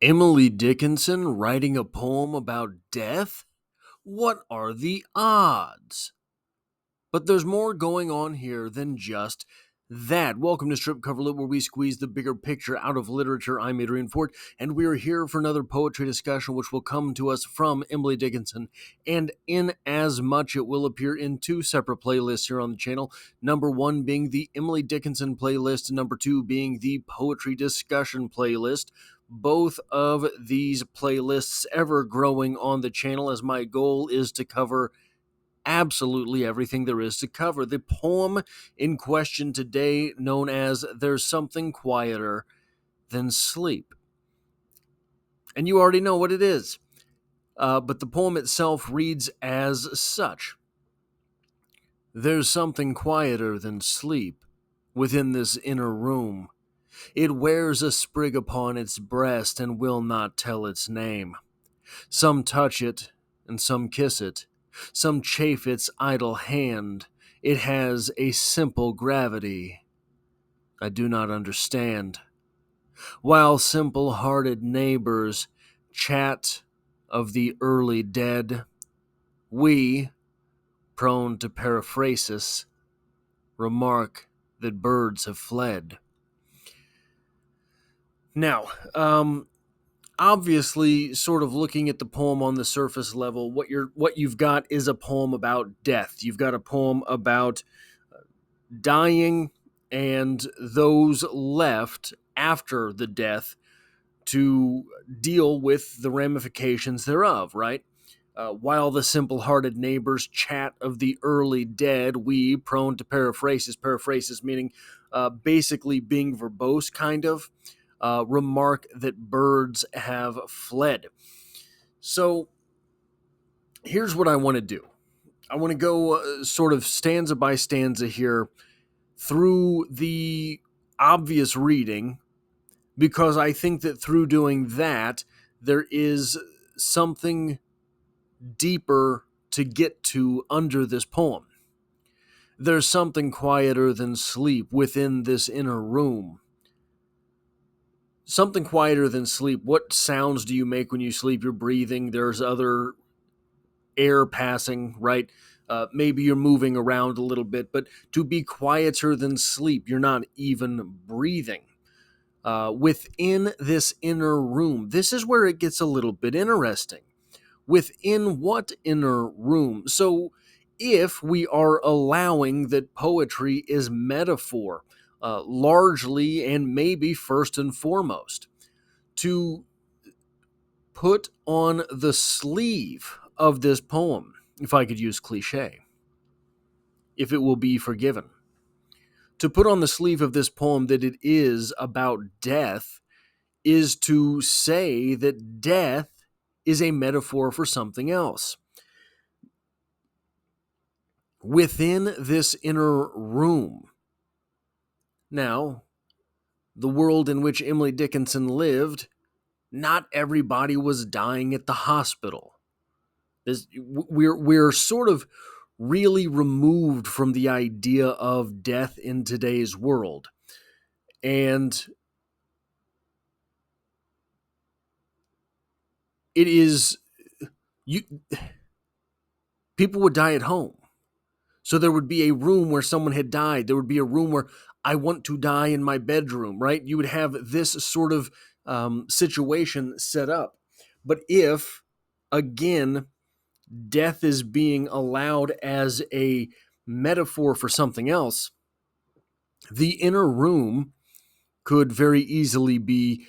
Emily Dickinson writing a poem about death? What are the odds? But there's more going on here than just that. Welcome to Strip Cover Lit, where we squeeze the bigger picture out of literature. I'm Adrian Fort, and we are here for another poetry discussion, which will come to us from Emily Dickinson. And in as much, it will appear in two separate playlists here on the channel. Number one being the Emily Dickinson playlist, and number two being the poetry discussion playlist. Both of these playlists ever growing on the channel, as my goal is to cover absolutely everything there is to cover. The poem in question today, known as There's Something Quieter Than Sleep. And you already know what it is. But the poem itself reads as such. There's something quieter than sleep within this inner room. It wears a sprig upon its breast and will not tell its name. Some touch it, and some kiss it. Some chafe its idle hand. It has a simple gravity I do not understand. While simple-hearted neighbors chat of the early dead, we, prone to periphrasis, remark that birds have fled. Now, obviously, sort of looking at the poem on the surface level, what you've got is a poem about death. You've got a poem about dying and those left after the death to deal with the ramifications thereof, right? While the simple-hearted neighbors chat of the early dead, we, prone to periphrasis meaning basically being verbose, kind of, remark that birds have fled. So here's what I want to do. I want to go sort of stanza by stanza here through the obvious reading, because I think that through doing that, there is something deeper to get to under this poem. There's something quieter than sleep within this inner room. Something quieter than sleep. What sounds do you make when you sleep? You're breathing. There's other air passing, right? Maybe you're moving around a little bit, but to be quieter than sleep, you're not even breathing. Within this inner room, this is where it gets a little bit interesting. Within what inner room? So if we are allowing that poetry is metaphor, largely and maybe first and foremost, to put on the sleeve of this poem, if I could use cliche, if it will be forgiven, to put on the sleeve of this poem that it is about death is to say that death is a metaphor for something else. Within this inner room. Now, the world in which Emily Dickinson lived, not everybody was dying at the hospital. We're sort of really removed from the idea of death in today's world. And it is, people would die at home. So there would be a room where someone had died. There would be a room where I want to die in my bedroom, right? You would have this sort of situation set up. But if, again, death is being allowed as a metaphor for something else, the inner room could very easily be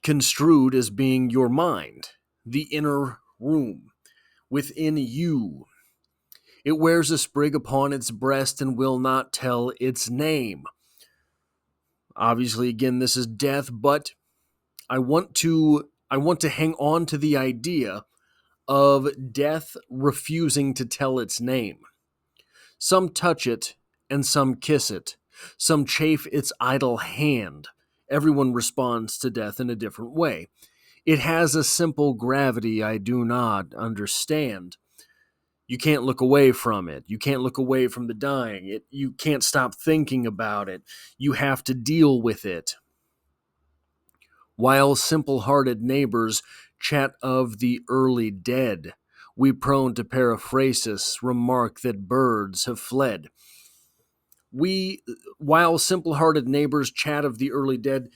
construed as being your mind, the inner room within you. It wears a sprig upon its breast and will not tell its name. Obviously, again, this is death, but I want to hang on to the idea of death refusing to tell its name. Some touch it and some kiss it. Some chafe its idle hand. Everyone responds to death in a different way. It has a simple gravity I do not understand. You can't look away from it. You can't look away from the dying. You can't stop thinking about it. You have to deal with it. While simple-hearted neighbors chat of the early dead, we prone to periphrasis remark that birds have fled. While simple-hearted neighbors chat of the early dead,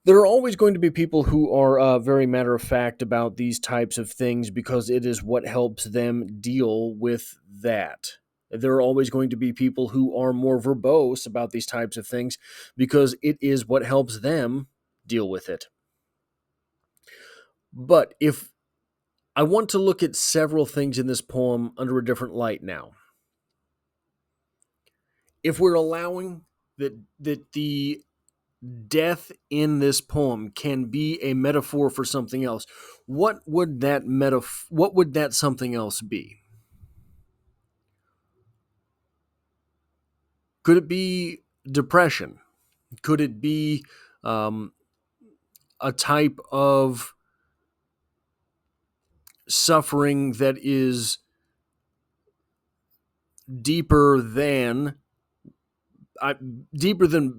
there are always going to be people who are very matter of fact about these types of things because it is what helps them deal with that. There are always going to be people who are more verbose about these types of things because it is what helps them deal with it. But if I want to look at several things in this poem under a different light now. If we're allowing that the death in this poem can be a metaphor for something else, what would that something else be? Could it be depression? Could it be a type of suffering that is deeper than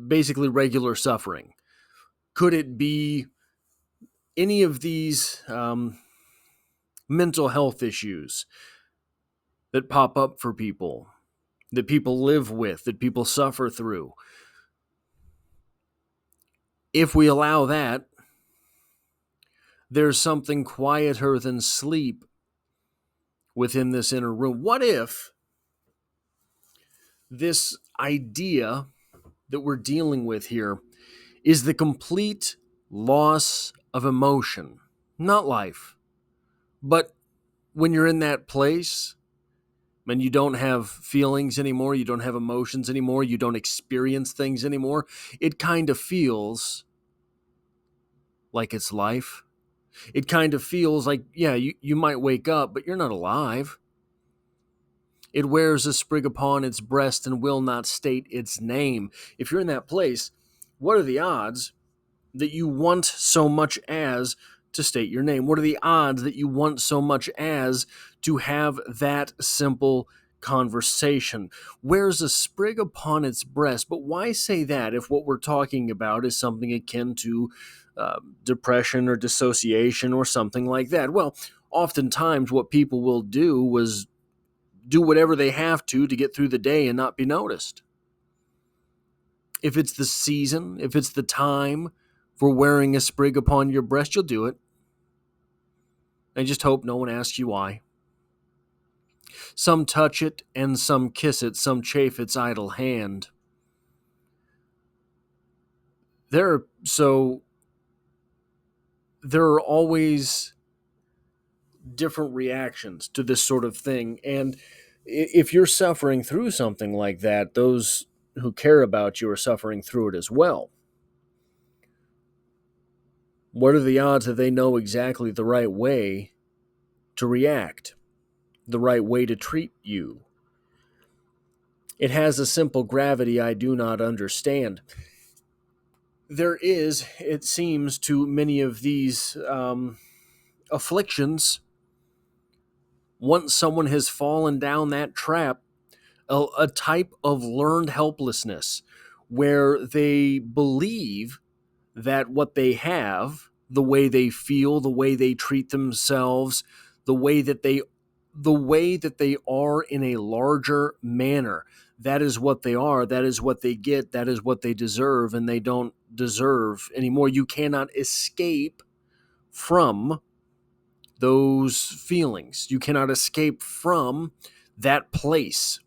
basically regular suffering? Could it be any of these mental health issues that pop up for people, that people live with, that people suffer through? If we allow that, there's something quieter than sleep within this inner room. What if this idea that we're dealing with here is the complete loss of emotion? Not life, but when you're in that place and you don't have feelings anymore, you don't have emotions anymore, you don't experience things anymore, it kind of feels like it's life. It kind of feels like, yeah, you might wake up, but you're not alive. It wears a sprig upon its breast and will not state its name. If you're in that place, what are the odds that you want so much as to state your name? What are the odds that you want so much as to have that simple conversation? Wears a sprig upon its breast. But why say that if what we're talking about is something akin to depression or dissociation or something like that? Well, oftentimes what people will do is do whatever they have to get through the day and not be noticed. If it's the season, if it's the time for wearing a sprig upon your breast, you'll do it. I just hope no one asks you why. Some touch it and some kiss it, some chafe its idle hand. There are always different reactions to this sort of thing. And if you're suffering through something like that, those who care about you are suffering through it as well. What are the odds that they know exactly the right way to react, the right way to treat you? It has a simple gravity I do not understand. There is, it seems, to many of these afflictions, once someone has fallen down that trap, a type of learned helplessness where they believe that what they have, the way they feel, the way they treat themselves, the way that they are in a larger manner, that is what they are, that is what they get, that is what they deserve, and they don't deserve anymore. You cannot escape from those feelings. You cannot escape from that place.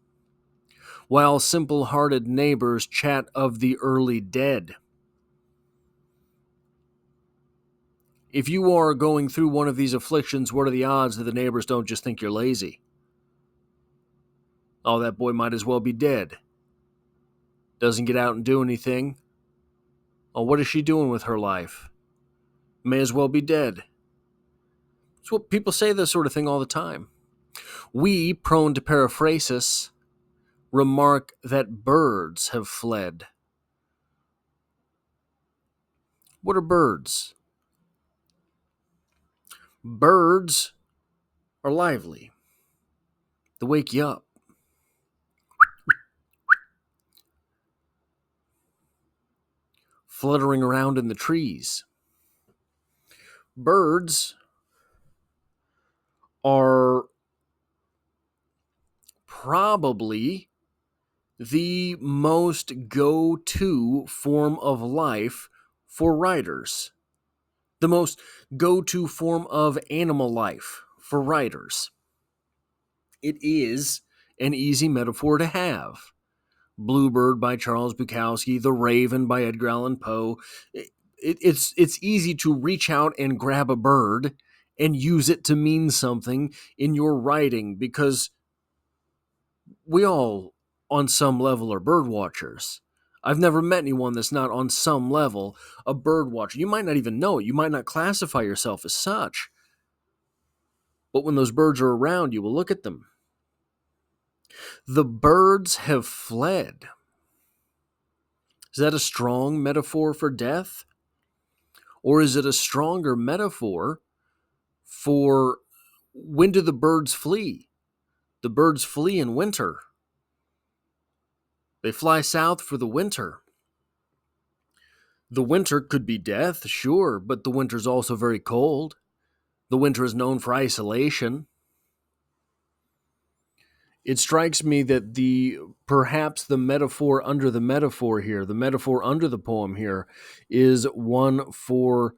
While simple-hearted neighbors chat of the early dead. If you are going through one of these afflictions, what are the odds that the neighbors don't just think you're lazy? Oh, that boy might as well be dead. Doesn't get out and do anything. Oh, what is she doing with her life? May as well be dead. That's what people say, this sort of thing all the time. We, prone to periphrasis, remark that birds have fled. What are birds? Birds are lively. They wake you up. Fluttering around in the trees. Birds are probably the most go-to form of life for writers. The most go-to form of animal life for writers. It is an easy metaphor to have. Bluebird by Charles Bukowski, The Raven by Edgar Allan Poe. It's easy to reach out and grab a bird and use it to mean something in your writing because we all, on some level, are bird watchers. I've never met anyone that's not on some level a bird watcher. You might not even know it. You might not classify yourself as such. But when those birds are around, you will look at them. The birds have fled. Is that a strong metaphor for death? Or is it a stronger metaphor for when do the birds flee? The birds flee in winter. They fly south for the winter. The winter could be death, sure, but the winter's also very cold. The winter is known for isolation. It strikes me that perhaps the metaphor under the metaphor here, the metaphor under the poem here, is one for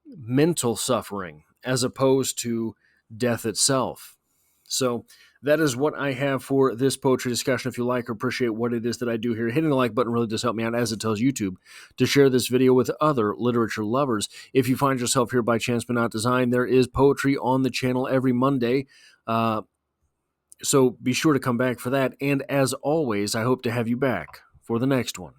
mental suffering as opposed to death itself. So that is what I have for this poetry discussion. If you like or appreciate what it is that I do here, hitting the like button really does help me out, as it tells YouTube to share this video with other literature lovers. If you find yourself here by chance but not design, there is poetry on the channel every Monday. So be sure to come back for that. And as always, I hope to have you back for the next one.